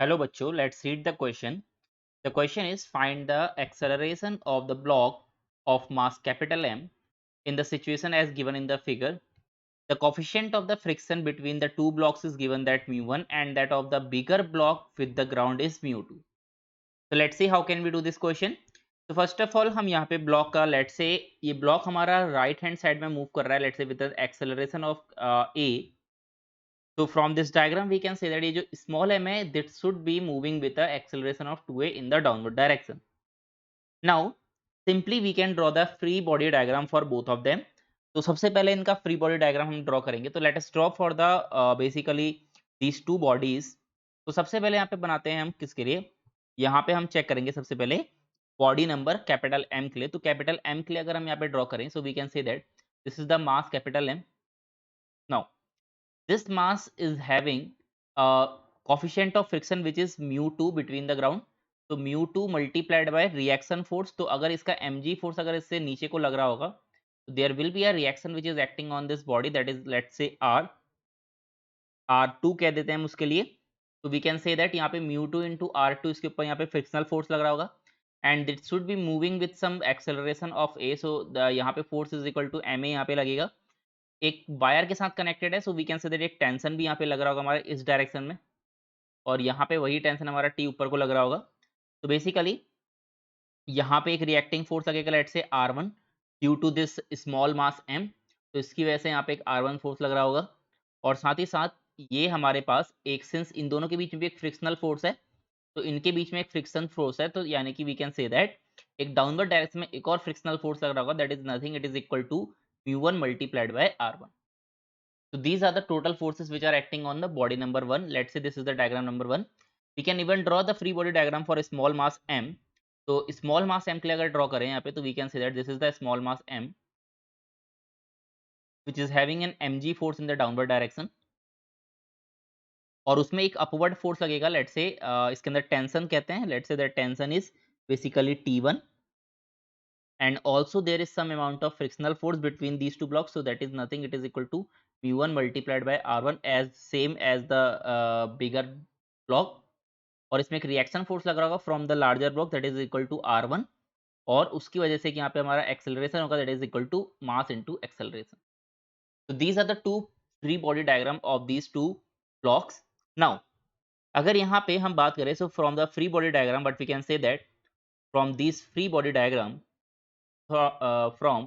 Hello बच्चों, let's read the question. The question is find the acceleration of the block of mass capital M in the situation as given in the figure. The coefficient of the friction between the two blocks is given that mu1 and that of the bigger block with the ground is mu2. So let's see how can we do this question. So first of all हम यहाँ पे block का let's say ये block हमारा right hand side में move कर रहा है let's say with the acceleration of a. So from this diagram we can say that ये जो small m है that should be moving with the acceleration of 2a in the downward direction. Now simply we can draw the free body diagram for both of them. तो सबसे पहले इनका free body diagram हम draw करेंगे. तो let us draw for the basically these two bodies. तो सबसे पहले यहाँ पे बनाते हैं हम किसके लिए, यहाँ पे हम चेक करेंगे सबसे पहले बॉडी नंबर कैपिटल M के लिए. तो कैपिटल M के लिए अगर हम यहाँ पे ड्रॉ करें so we can say that this is the mass capital M. Now this mass is having a coefficient of friction which is mu2 between the ground. तो mu2 multiplied by reaction force. तो अगर इसका mg force अगर इससे नीचे को लग रहा होगा तो there will be a reaction which is acting on this body that is let's say r2 कह देते हैं हम उसके लिए. तो we can say that यहाँ पे mu2 into r2 इसके ऊपर यहाँ पे frictional force लग रहा होगा and it should be moving with some acceleration of a. so the यहाँ पे force is equal to ma यहाँ पे लगेगा. एक वायर के साथ कनेक्टेड है so we can say that एक टेंशन भी यहाँ पे लग रहा होगा हमारे इस डायरेक्शन में और यहाँ पे वही टेंशन हमारा टी ऊपर को लग रहा होगा. तो बेसिकली यहाँ पे एक रिएक्टिंग फोर्स लगेगा let say R1 due to this small mass m. तो इसकी वजह से यहाँ पे एक R1 फोर्स लग रहा होगा और साथ ही साथ ये हमारे पास एक सिंस इन दोनों के बीच में भी एक फ्रिक्शनल फोर्स है तो इनके बीच में एक फ्रिक्शन फोर्स है तो यानी कि वी कैन से दैट एक डाउनवर्ड डायरेक्शन में एक और फ्रिक्शनल फोर्स लग रहा होगा that is nothing it is equal to mu1 multiplied by R1. So these are the total forces which are acting on the body number 1. Let's say this is the diagram number 1. We can even draw the free body diagram for a small mass m. तो small mass m के लिए अगर draw करें यहाँ पे तो we can say that this is the small mass m which is having an mg force in the downward direction. और उसमें एक upward force लगेगा let's say इसके अंदर tension कहते हैं let's say that tension is basically T1 and also there is some amount of frictional force between these two blocks so that is nothing it is equal to mu1 multiplied by r1 as same as the bigger block. और इसमें एक reaction force लग रहा होगा from the larger block that is equal to r1 और उसकी वजह से कि यहाँ पे हमारा एक्सेलरेशन होगा that is equal to mass into acceleration. तो these are the two free body diagram of these two blocks. Now अगर यहाँ पे हम बात करें so from the free body diagram but we can say that from this free body diagram from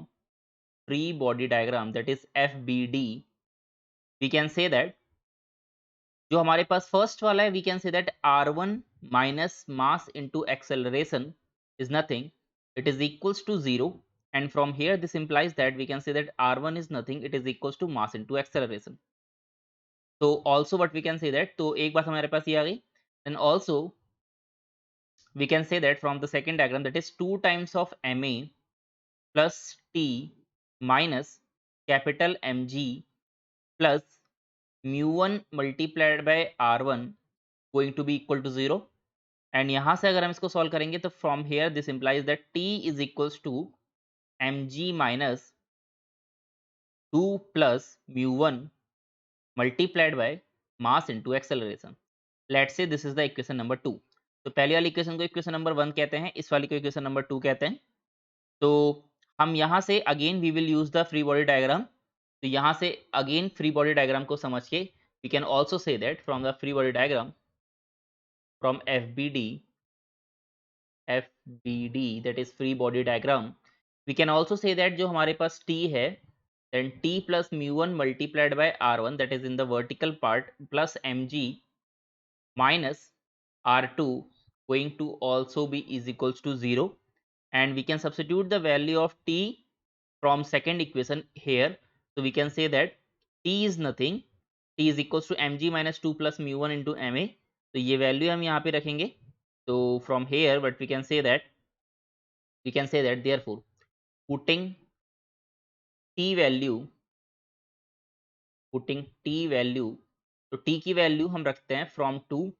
free body diagram that is FBD we can say that जो हमारे पास first वाला है we can say that r1 minus mass into acceleration is nothing it is equals to 0 and from here this implies that we can say that r1 is nothing it is equals to mass into acceleration. So also what we can say that तो एक बात हमारे पास ये आ गई and also we can say that from the second diagram that is 2 times of ma plus t minus capital mg plus mu1 multiplied by r1 going to be equal to 0 and यहाँ से अगर हम इसको solve करेंगे तो from here this implies that t is equals to mg minus 2 plus mu1 multiplied by mass into acceleration. Let's say this is the equation number 2. तो पहली वाली इक्वेशन को इक्वेशन नंबर 1 कहते हैं, इस वाली को इक्वेशन नंबर 2 कहते हैं. तो हम यहाँ से again we will use the free body diagram. तो यहाँ से अगेन फ्री बॉडी डायग्राम को समझ के we can also say that from the free body diagram from FBD that is free body diagram we can also say that जो हमारे पास t है then t plus mu1 multiplied by r1 that is in the vertical part plus mg minus r2 going to also be is equals to 0 and we can substitute the value of t from second equation here. So we can say that t is nothing t is equals to mg minus 2 plus mu1 into ma. तो ये value हम यहाँ पे रखेंगे. तो from here what we can say that therefore putting t value तो t की value हम रखते हैं फ्रॉम 2.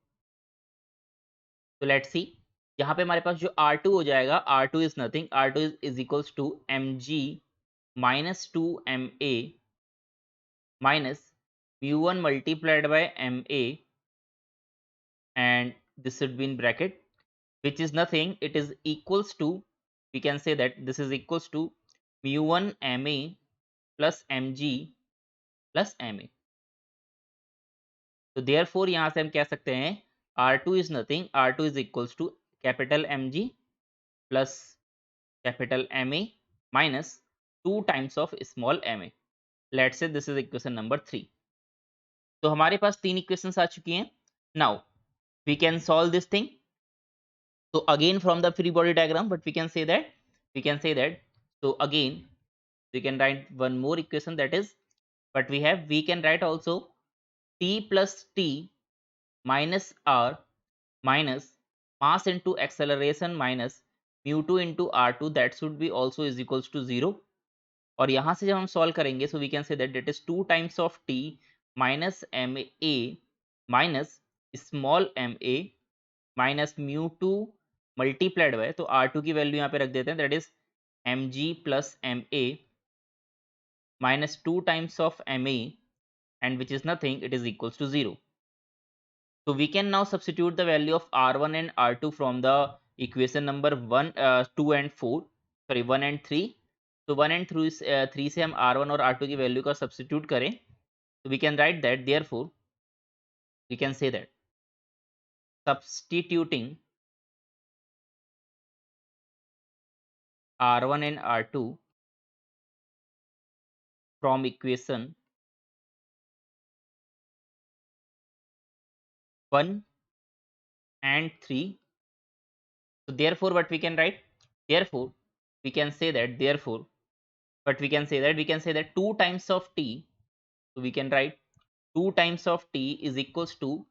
तो लेट्स सी यहाँ पे हमारे पास जो r2 हो जाएगा r2 is nothing r2 is equals to mg minus 2 ma minus mu1 multiplied by ma and this should be in bracket, which is nothing, it is equals to, we can say that this is equals to mu1 ma plus mg plus ma. तो therefore यहाँ से हम कह सकते हैं R2 is nothing, R2 is equals to capital Mg plus capital Ma minus 2 times of small ma. Let's say this is equation number 3. तो हमारे पास 3 equations आ चुकी हैं. Now we can solve this thing. So again from the free body diagram, but we can say that so again we can write one more equation, that is, but we can write also t plus t minus r minus mass into acceleration minus mu2 into r2, that should be also is equals to 0. और यहाँ से जब हम solve करेंगे so we can say that it is 2 times of t minus ma minus small ma minus mu2 multiplied by, तो r2 की value यहाँ पे रख देते हैं, that is mg plus ma minus 2 times of ma, and which is nothing, it is equals to 0. So we can now substitute the value of R1 and R2 from the equation number 1, 2 and 4, sorry 1 and 3. So 1 and 3 से हम R1 और R2 की value का substitute करें, so we can write that therefore we can say that substituting R1 and R2 from equation 1 and 3. So therefore what we can write, therefore we can say that therefore but we can say that 2 times of t, so we can write 2 times of t is equals to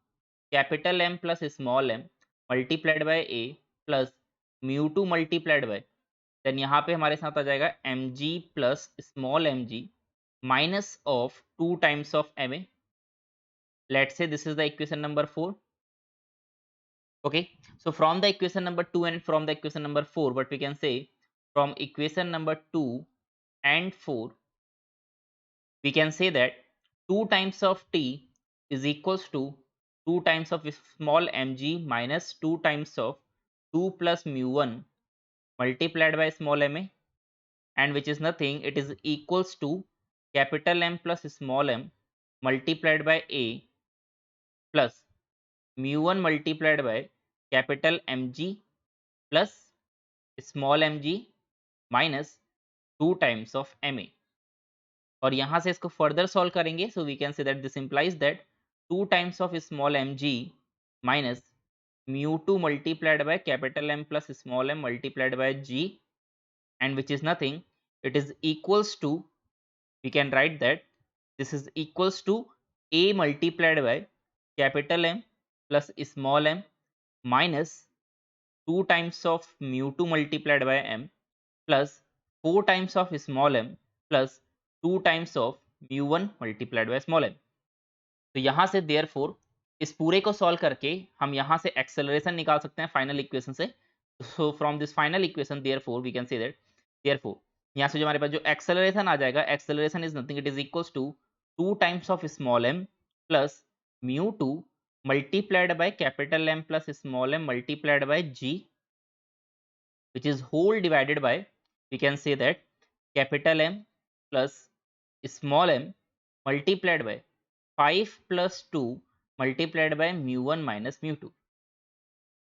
capital M plus small m multiplied by a plus mu2 multiplied by, then यहाँ पे हमारे साथ आ जाएगा mg plus small mg minus of 2 times of ma. Let's say this is the equation number 4. Okay, so from the equation number 2 and from the equation number 4, what we can say, from equation number 2 and 4, we can say that 2 times of t is equals to 2 times of small mg minus 2 times of 2 plus mu1 multiplied by small ma, and which is nothing, it is equals to capital M plus small m multiplied by a plus mu1 multiplied by capital Mg plus small mg minus 2 times of ma. और यहाँ से इसको further solve करेंगे, so we can say that this implies that 2 times of small mg minus mu2 multiplied by capital M plus small m multiplied by g, and which is nothing, it is equals to, we can write that this is equals to a multiplied by capital M plus small m minus 2 times of mu2 multiplied by m plus 4 times of small m plus 2 times of mu1 multiplied by small m. तो यहाँ से therefore इस पूरे को solve करके हम यहाँ से एक्सेलरेशन निकाल सकते हैं फाइनल इक्वेशन से. So from this final equation therefore we can say that therefore यहाँ से जो हमारे पास जो एक्सेलरेशन आ जाएगा, acceleration is nothing, it is equals to 2 times of small m plus mu2 multiplied by capital M plus small m multiplied by g, which is whole divided by, we can say that capital M plus small m multiplied by 5 plus 2 multiplied by mu1 minus mu2.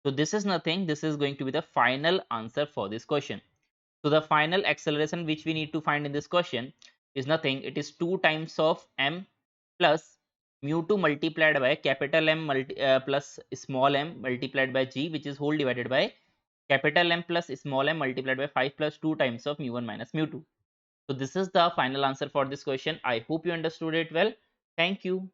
So this is nothing, this is going to be the final answer for this question. So the final acceleration which we need to find in this question is nothing, it is 2 times of m plus mu2 multiplied by capital M plus small m multiplied by g, which is whole divided by capital M plus small m multiplied by 5 plus 2 times of mu1 minus mu2. So this is the final answer for this question. I hope you understood it well. Thank you.